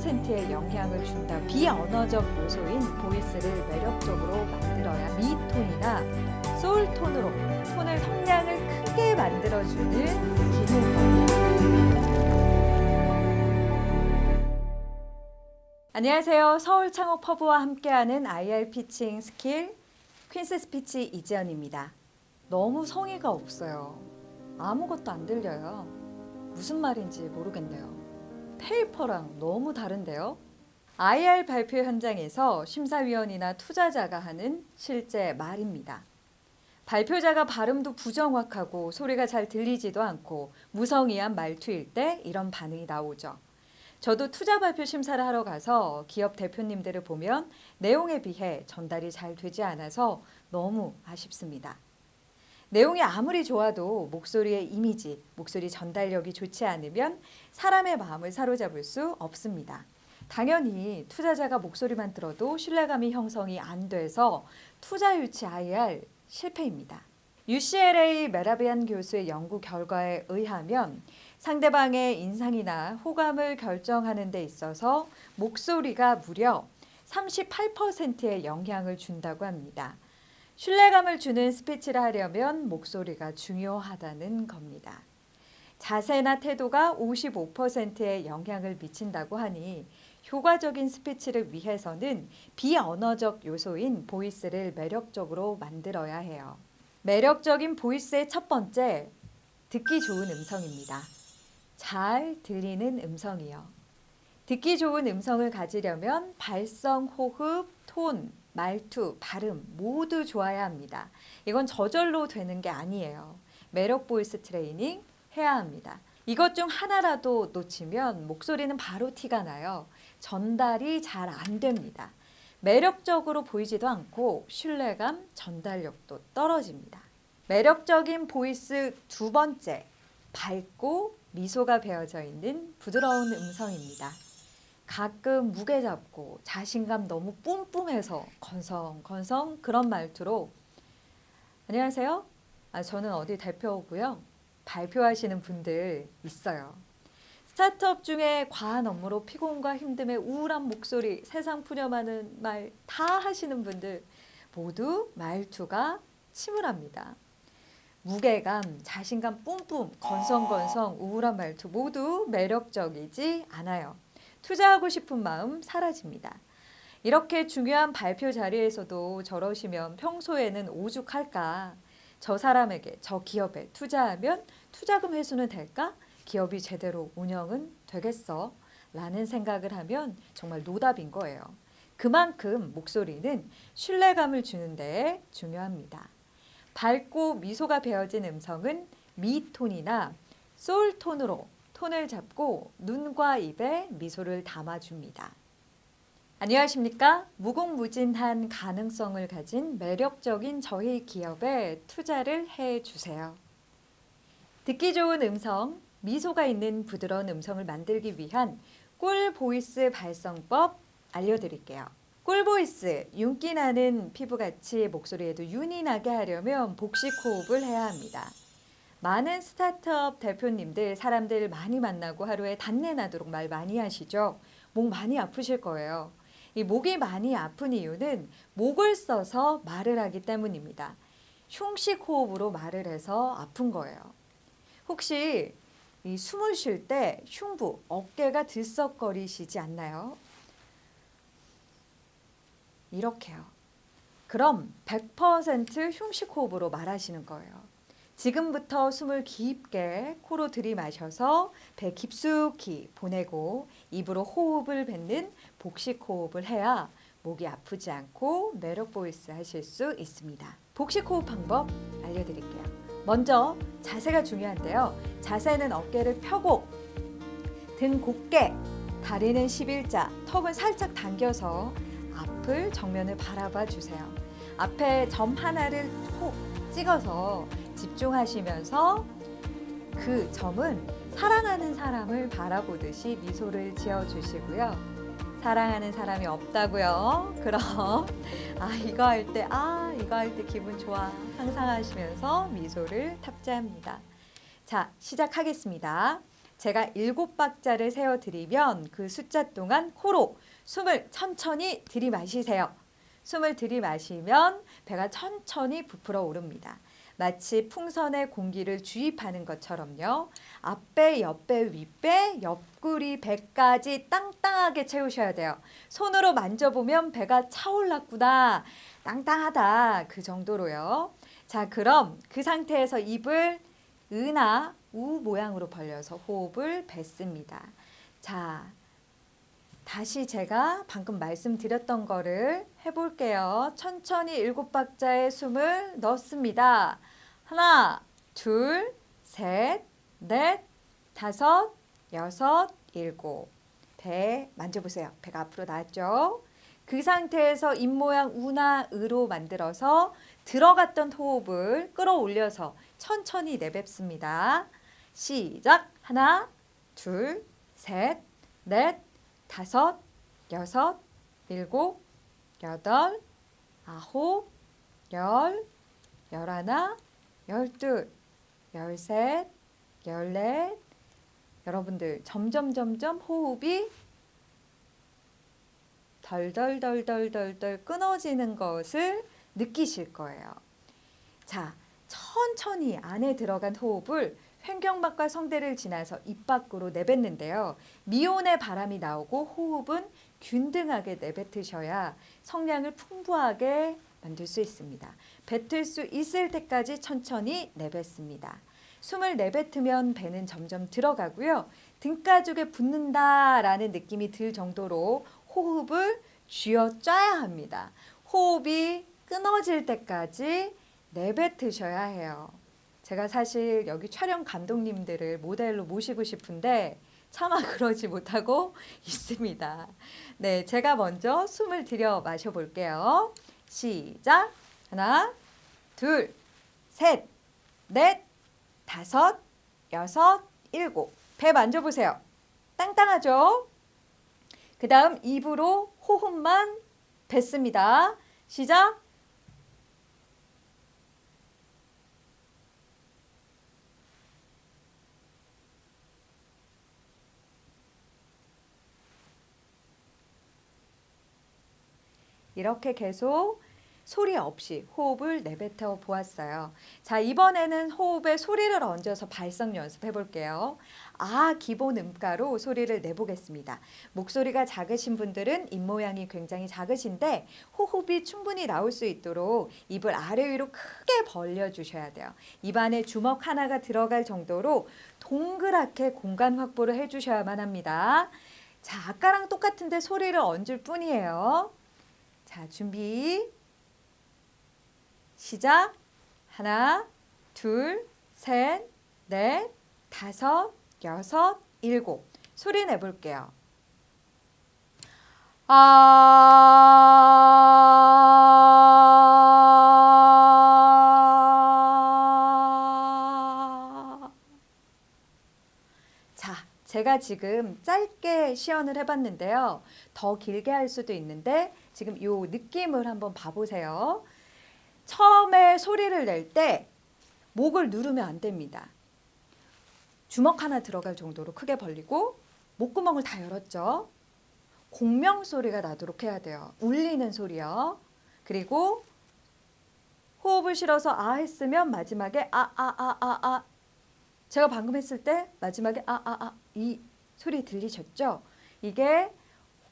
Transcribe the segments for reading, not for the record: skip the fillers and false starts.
88%의 영향을 준다. 비언어적 요소인 보이스를 매력적으로 만들어야 미톤이나 소울톤으로 톤을 성량을 크게 만들어주는 기능입니다. 안녕하세요. 서울 창업 허브와 함께하는 IR 피칭 스킬 퀸스 스피치 이지연입니다. 너무 성의가 없어요. 아무것도 안 들려요. 무슨 말인지 모르겠네요. 페이퍼랑 너무 다른데요. IR 발표 현장에서 심사위원이나 투자자가 하는 실제 말입니다. 발표자가 발음도 부정확하고 소리가 잘 들리지도 않고 무성의한 말투일 때 이런 반응이 나오죠. 저도 투자 발표 심사를 하러 가서 기업 대표님들을 보면 내용에 비해 전달이 잘 되지 않아서 너무 아쉽습니다. 내용이 아무리 좋아도 목소리의 이미지, 목소리 전달력이 좋지 않으면 사람의 마음을 사로잡을 수 없습니다. 당연히 투자자가 목소리만 들어도 신뢰감이 형성이 안 돼서 투자 유치 IR 실패입니다. UCLA 메라비안 교수의 연구 결과에 의하면 상대방의 인상이나 호감을 결정하는 데 있어서 목소리가 무려 38%의 영향을 준다고 합니다. 신뢰감을 주는 스피치를 하려면 목소리가 중요하다는 겁니다. 자세나 태도가 55%의 영향을 미친다고 하니 효과적인 스피치를 위해서는 비언어적 요소인 보이스를 매력적으로 만들어야 해요. 매력적인 보이스의 첫 번째, 듣기 좋은 음성입니다. 잘 들리는 음성이요. 듣기 좋은 음성을 가지려면 발성, 호흡, 톤, 말투, 발음 모두 좋아야 합니다. 이건 저절로 되는 게 아니에요. 매력 보이스 트레이닝 해야 합니다. 이것 중 하나라도 놓치면 목소리는 바로 티가 나요. 전달이 잘 안 됩니다. 매력적으로 보이지도 않고 신뢰감, 전달력도 떨어집니다. 매력적인 보이스 두 번째, 밝고 미소가 배어져 있는 부드러운 음성입니다. 가끔 무게 잡고 자신감 너무 뿜뿜해서 건성건성 그런 말투로 안녕하세요. 저는 어디 대표고요. 발표하시는 분들 있어요. 스타트업 중에 과한 업무로 피곤과 힘듦에 우울한 목소리, 세상 푸념하는 말 다 하시는 분들 모두 말투가 침울합니다. 무게감, 자신감 뿜뿜, 건성건성, 우울한 말투 모두 매력적이지 않아요. 투자하고 싶은 마음 사라집니다. 이렇게 중요한 발표 자리에서도 저러시면 평소에는 오죽할까? 저 사람에게, 저 기업에 투자하면 투자금 회수는 될까? 기업이 제대로 운영은 되겠어? 라는 생각을 하면 정말 노답인 거예요. 그만큼 목소리는 신뢰감을 주는 데 중요합니다. 밝고 미소가 배어진 음성은 미톤이나 소울톤으로 톤을 잡고 눈과 입에 미소를 담아줍니다. 안녕하십니까? 무궁무진한 가능성을 가진 매력적인 저희 기업에 투자를 해주세요. 듣기 좋은 음성, 미소가 있는 부드러운 음성을 만들기 위한 꿀 보이스 발성법 알려드릴게요. 꿀 보이스, 윤기 나는 피부같이 목소리에도 윤이 나게 하려면 복식 호흡을 해야 합니다. 많은 스타트업 대표님들, 사람들 많이 만나고 하루에 단내 나도록 말 많이 하시죠? 목 많이 아프실 거예요. 이 목이 많이 아픈 이유는 목을 써서 말을 하기 때문입니다. 흉식 호흡으로 말을 해서 아픈 거예요. 혹시 이 숨을 쉴 때 흉부, 어깨가 들썩거리시지 않나요? 이렇게요. 그럼 100% 흉식 호흡으로 말하시는 거예요. 지금부터 숨을 깊게 코로 들이마셔서 배 깊숙이 보내고 입으로 호흡을 뱉는 복식 호흡을 해야 목이 아프지 않고 매력 보이스 하실 수 있습니다. 복식 호흡 방법 알려드릴게요. 먼저 자세가 중요한데요. 자세는 어깨를 펴고 등 곧게 다리는 11자, 턱은 살짝 당겨서 앞을 정면을 바라봐 주세요. 앞에 점 하나를 콕 찍어서 집중하시면서 그 점은 사랑하는 사람을 바라보듯이 미소를 지어주시고요. 사랑하는 사람이 없다고요. 그럼 이거 할 때 기분 좋아 상상하시면서 미소를 탑재합니다. 자, 시작하겠습니다. 제가 7박자를 세어드리면 그 숫자 동안 코로 숨을 천천히 들이마시세요. 숨을 들이마시면 배가 천천히 부풀어 오릅니다. 마치 풍선에 공기를 주입하는 것처럼요. 앞배, 옆배, 윗배, 옆구리, 배까지 땅땅하게 채우셔야 돼요. 손으로 만져보면 배가 차올랐구나, 땅땅하다, 그 정도로요. 자, 그럼 그 상태에서 입을 으나 우 모양으로 벌려서 호흡을 뱉습니다. 자, 다시 제가 방금 말씀드렸던 거를 해볼게요. 천천히 7박자의 숨을 넣습니다. 하나, 둘, 셋, 넷, 다섯, 여섯, 일곱. 배 만져보세요. 배가 앞으로 나왔죠? 그 상태에서 입모양 우나 으로 만들어서 들어갔던 호흡을 끌어올려서 천천히 내뱉습니다. 시작! 하나, 둘, 셋, 넷, 다섯, 여섯, 일곱, 여덟, 아홉, 열, 열하나, 열둘, 열셋, 열넷. 여러분들 점점 호흡이 덜덜덜덜덜덜 끊어지는 것을 느끼실 거예요. 자, 천천히 안에 들어간 호흡을 횡격막과 성대를 지나서 입 밖으로 내뱉는데요. 미온의 바람이 나오고 호흡은 균등하게 내뱉으셔야 성량을 풍부하게 만들 수 있습니다. 뱉을 수 있을 때까지 천천히 내뱉습니다. 숨을 내뱉으면 배는 점점 들어가고요. 등가죽에 붙는다라는 느낌이 들 정도로 호흡을 쥐어짜야 합니다. 호흡이 끊어질 때까지 내뱉으셔야 해요. 제가 사실 여기 촬영 감독님들을 모델로 모시고 싶은데 차마 그러지 못하고 있습니다. 네, 제가 먼저 숨을 들여 마셔볼게요. 시작! 하나, 둘, 셋, 넷, 다섯, 여섯, 일곱. 배 만져보세요. 땅땅하죠? 그 다음 입으로 호흡만 뱉습니다. 시작! 이렇게 계속 소리 없이 호흡을 내뱉어 보았어요. 자, 이번에는 호흡에 소리를 얹어서 발성 연습해 볼게요. 아, 기본 음가로 소리를 내보겠습니다. 목소리가 작으신 분들은 입 모양이 굉장히 작으신데 호흡이 충분히 나올 수 있도록 입을 아래 위로 크게 벌려 주셔야 돼요. 입안에 주먹 하나가 들어갈 정도로 동그랗게 공간 확보를 해 주셔야만 합니다. 자, 아까랑 똑같은데 소리를 얹을 뿐이에요. 자, 준비. 시작. 하나, 둘, 셋, 넷, 다섯, 여섯, 일곱. 소리 내볼게요. 자, 제가 지금 짧게 시연을 해봤는데요. 더 길게 할 수도 있는데 지금 이 느낌을 한번 봐보세요. 처음에 소리를 낼 때 목을 누르면 안 됩니다. 주먹 하나 들어갈 정도로 크게 벌리고 목구멍을 다 열었죠. 공명 소리가 나도록 해야 돼요. 울리는 소리요. 그리고 호흡을 실어서 아 했으면 마지막에 아. 제가 방금 했을 때 마지막에 이 소리 들리셨죠? 이게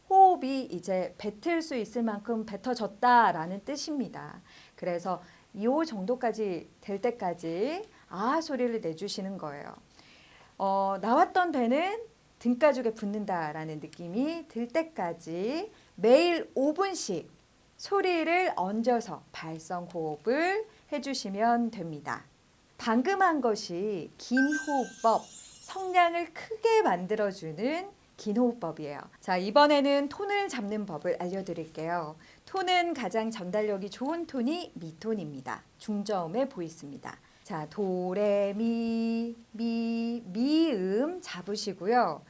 호흡이 이제 뱉을 수 있을 만큼 뱉어졌다라는 뜻입니다. 그래서 이 정도까지 될 때까지 아 소리를 내주시는 거예요. 나왔던 배는 등가죽에 붙는다라는 느낌이 들 때까지 매일 5분씩 소리를 얹어서 발성 호흡을 해주시면 됩니다. 방금 한 것이 긴 호흡법, 성량을 크게 만들어주는 긴 호흡법이에요. 자, 이번에는 톤을 잡는 법을 알려드릴게요. 톤은 가장 전달력이 좋은 톤이 미톤입니다. 중저음에 보이십니다. 자, 도, 레, 미음 잡으시고요.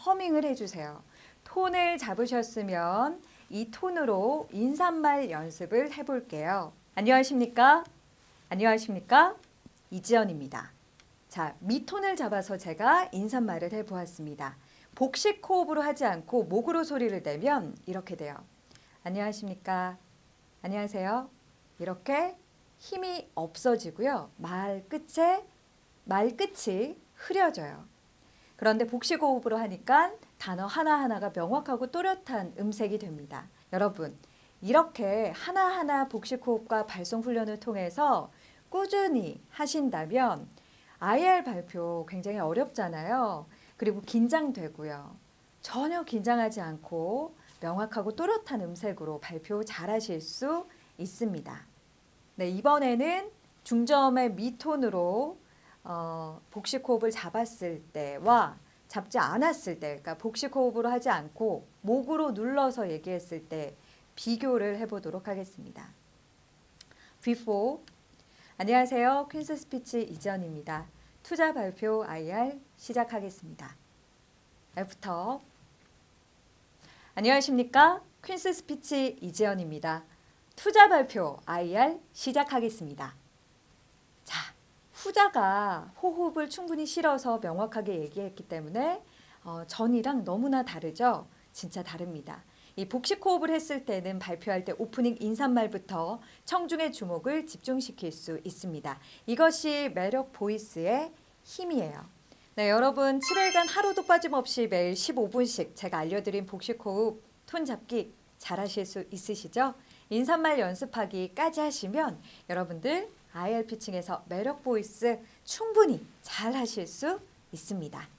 허밍을 해주세요. 톤을 잡으셨으면 이 톤으로 인사말 연습을 해볼게요. 안녕하십니까? 안녕하십니까? 이지연입니다. 자, 미톤을 잡아서 제가 인사말을 해보았습니다. 복식 호흡으로 하지 않고 목으로 소리를 내면 이렇게 돼요. 안녕하십니까? 안녕하세요. 이렇게 힘이 없어지고요. 말끝이 흐려져요. 그런데 복식 호흡으로 하니까 단어 하나하나가 명확하고 또렷한 음색이 됩니다. 여러분, 이렇게 하나하나 복식 호흡과 발성 훈련을 통해서 꾸준히 하신다면 IR 발표 굉장히 어렵잖아요. 그리고 긴장되고요. 전혀 긴장하지 않고 명확하고 또렷한 음색으로 발표 잘하실 수 있습니다. 네, 이번에는 중저음의 미톤으로 복식 호흡을 잡았을 때와 잡지 않았을 때, 그러니까 복식 호흡으로 하지 않고 목으로 눌러서 얘기했을 때 비교를 해보도록 하겠습니다. V4 안녕하세요. 퀸스 스피치 이지연입니다. 투자 발표 IR 시작하겠습니다. 애프터 안녕하십니까? 퀸스 스피치 이지연입니다. 투자 발표 IR 시작하겠습니다. 자, 후자가 호흡을 충분히 실어서 명확하게 얘기했기 때문에 전이랑 너무나 다르죠? 진짜 다릅니다. 이 복식 호흡을 했을 때는 발표할 때 오프닝 인사말부터 청중의 주목을 집중시킬 수 있습니다. 이것이 매력 보이스의 힘이에요. 네, 여러분 7일간 하루도 빠짐없이 매일 15분씩 제가 알려드린 복식 호흡, 톤 잡기 잘하실 수 있으시죠? 인사말 연습하기까지 하시면 여러분들 IR 피칭에서 매력 보이스 충분히 잘 하실 수 있습니다.